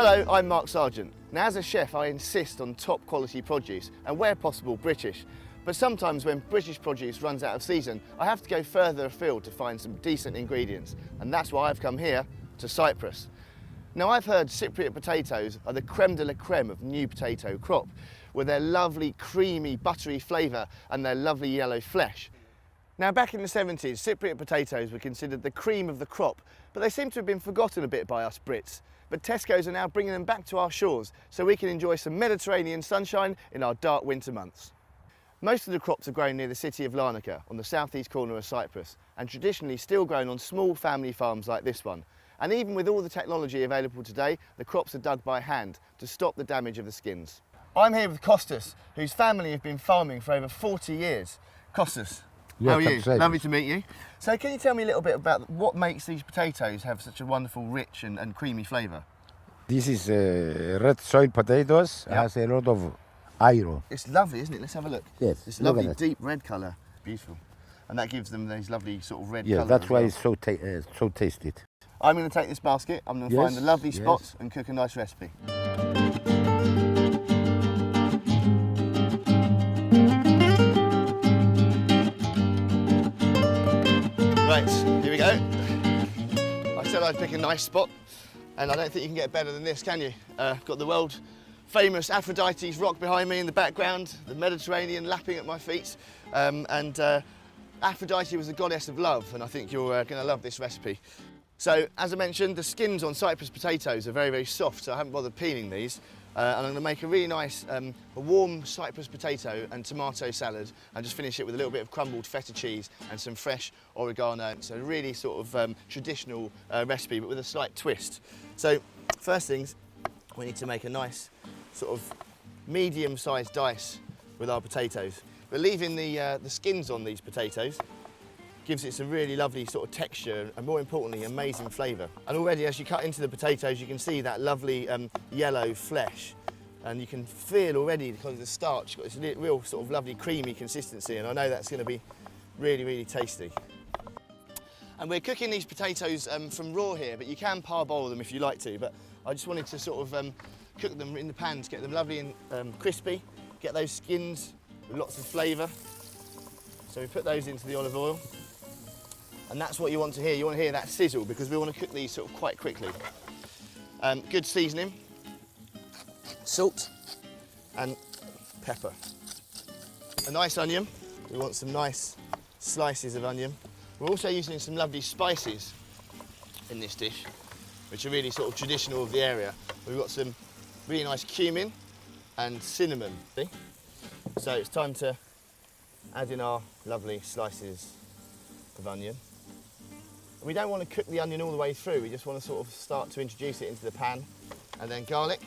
Hello, I'm Mark Sargeant. Now as a chef I insist on top quality produce and where possible British. But sometimes when British produce runs out of season, I have to go further afield to find some decent ingredients. And that's why I've come here to Cyprus. Now I've heard Cypriot potatoes are the creme de la creme of new potato crop, with their lovely creamy buttery flavour and their lovely yellow flesh. Now back in the 70s, Cypriot potatoes were considered the cream of the crop, but they seem to have been forgotten a bit by us Brits. But Tesco's are now bringing them back to our shores so we can enjoy some Mediterranean sunshine in our dark winter months. Most of the crops are grown near the city of Larnaca on the southeast corner of Cyprus, and traditionally still grown on small family farms like this one. And even with all the technology available today, the crops are dug by hand to stop the damage of the skins. I'm here with Kostas, whose family have been farming for over 40 years. Kostas, how are you? Lovely to meet you. So can you tell me a little bit about what makes these potatoes have such a wonderful, rich and creamy flavour? This is red soil potatoes. Yep. Has a lot of iron. It's lovely, isn't it? Let's have a look. Yes. This lovely deep red colour. Beautiful. And that gives them these lovely sort of red colour. Yeah, that's why it's so tasty. I'm going to take this basket, I'm going to find the lovely spots and cook a nice recipe. Right, here we go. I said I'd pick a nice spot, and I don't think you can get better than this, can you? Got the world famous Aphrodite's rock behind me in the background, the Mediterranean lapping at my feet, Aphrodite was the goddess of love, and I think you're going to love this recipe. So, as I mentioned, the skins on Cyprus potatoes are very, very soft, so I haven't bothered peeling these. And I'm going to make a really nice, a warm Cyprus potato and tomato salad, and just finish it with a little bit of crumbled feta cheese and some fresh oregano. So, a really sort of traditional recipe, but with a slight twist. So, first things, we need to make a nice sort of medium-sized dice with our potatoes. But leaving the skins on these potatoes gives it some really lovely sort of texture and, more importantly, amazing flavour. And already as you cut into the potatoes you can see that lovely yellow flesh, and you can feel already, because of the starch, got this real sort of lovely creamy consistency, and I know that's going to be really, really tasty. And we're cooking these potatoes from raw here, but you can parboil them if you like to, but I just wanted to sort of cook them in the pan to get them lovely and crispy, get those skins with lots of flavour. So we put those into the olive oil. And that's what you want to hear. You want to hear that sizzle, because we want to cook these sort of quite quickly. Good seasoning, salt and pepper. A nice onion. We want some nice slices of onion. We're also using some lovely spices in this dish, which are really sort of traditional of the area. We've got some really nice cumin and cinnamon. So it's time to add in our lovely slices of onion. We don't want to cook the onion all the way through, we just want to sort of start to introduce it into the pan. And then garlic,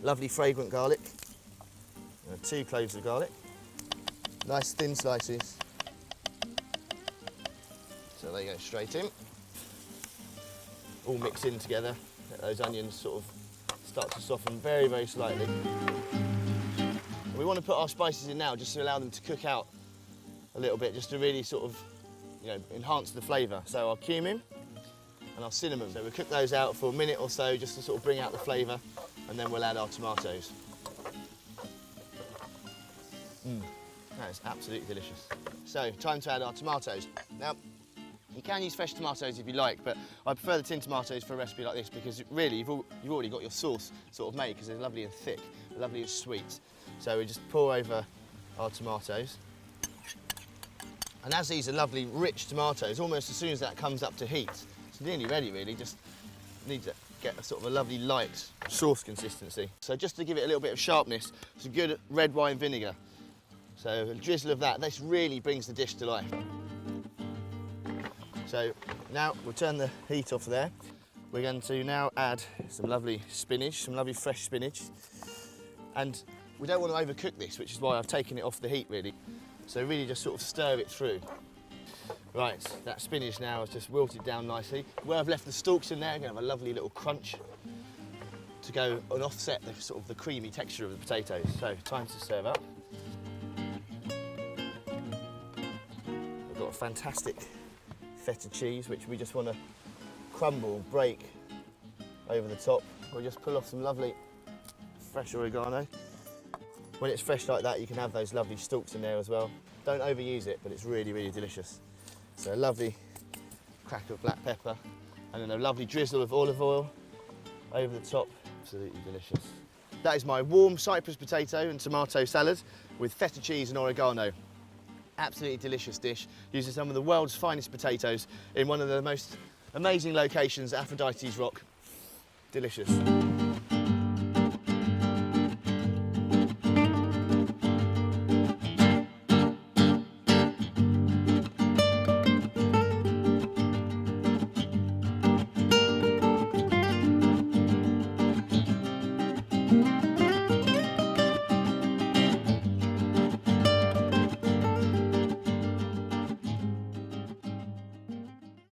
lovely fragrant garlic, and 2 cloves of garlic, nice thin slices. So they go straight in, all mixed in together, let those onions sort of start to soften very, very slightly. We want to put our spices in now just to allow them to cook out a little bit, just to really sort of enhance the flavour. So our cumin and our cinnamon. So we'll cook those out for a minute or so just to sort of bring out the flavour, and then we'll add our tomatoes. That is absolutely delicious. So time to add our tomatoes. Now, you can use fresh tomatoes if you like, but I prefer the tin tomatoes for a recipe like this, because really you've already got your sauce sort of made, because they're lovely and thick, lovely and sweet. So we just pour over our tomatoes. And as these are lovely, rich tomatoes, almost as soon as that comes up to heat, it's nearly ready really, just need to get a sort of a lovely light sauce consistency. So just to give it a little bit of sharpness, some good red wine vinegar. So a drizzle of that, this really brings the dish to life. So now we'll turn the heat off there. We're going to now add some lovely spinach, some lovely fresh spinach. And we don't want to overcook this, which is why I've taken it off the heat really. So really just sort of stir it through. Right, that spinach now has just wilted down nicely. Where I've left the stalks in there, I'm going to have a lovely little crunch to go and offset the sort of the creamy texture of the potatoes. So time to serve up. We've got a fantastic feta cheese, which we just want to crumble, break over the top. we'll just pull off some lovely fresh oregano. When it's fresh like that, you can have those lovely stalks in there as well. Don't overuse it, but it's really, really delicious. So a lovely crack of black pepper, and then a lovely drizzle of olive oil over the top. Absolutely delicious. That is my warm Cyprus potato and tomato salad with feta cheese and oregano. Absolutely delicious dish, using some of the world's finest potatoes in one of the most amazing locations, Aphrodite's Rock. Delicious.